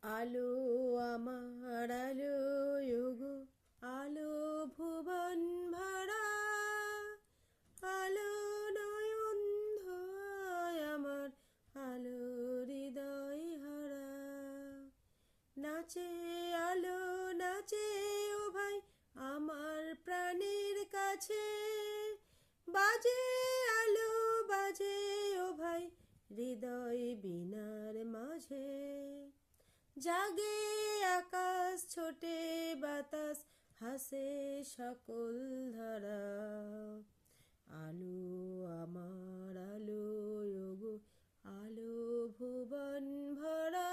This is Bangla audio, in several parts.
আলো আমার আলো ওগো, আলো ভুবন ভরা, আলো নয়ন ধোয়ায় আমার, আলো হৃদয় হারা। নাচে আলো নাচে ও ভাই আমার প্রাণের কাছে, বাজে আলো বাজে ও ভাই হৃদয় বীণার মাঝে। জাগে আকাশ ছোটে বাতাস হাসে সকল ধারা, আলো আমার আলো ওগো, আলো ভুবন ভরা,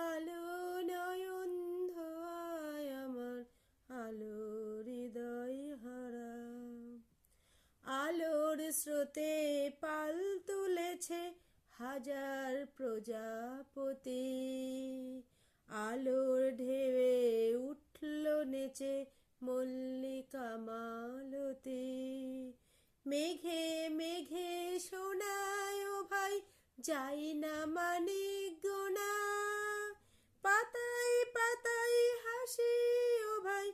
আলো নয়ন ধোয়ায় আমার, আলো হৃদয় হারা। আলোর স্রোতে পাল তুলেছে হাজার প্রজাপতি, আলোর ঢেউয়ে উঠল নেচে মল্লিকা মালতী। মেঘে মেঘে শোনায় ও ভাই যাই না মানিক গোনা, পাতায় পাতায় হাসি ও ভাই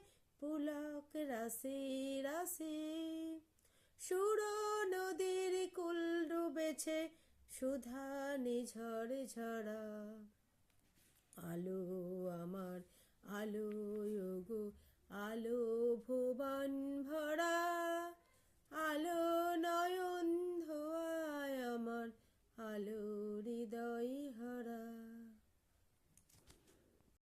পুলক রাশি রাশি। সুর নদীর কুল ডুবেছে সুধা নিঝর ঝরা, আলো আমার আলো ওগো, আলো ভুবন ভরা, আলো নয়ন ধোয়ায় আমার, আলো হৃদয়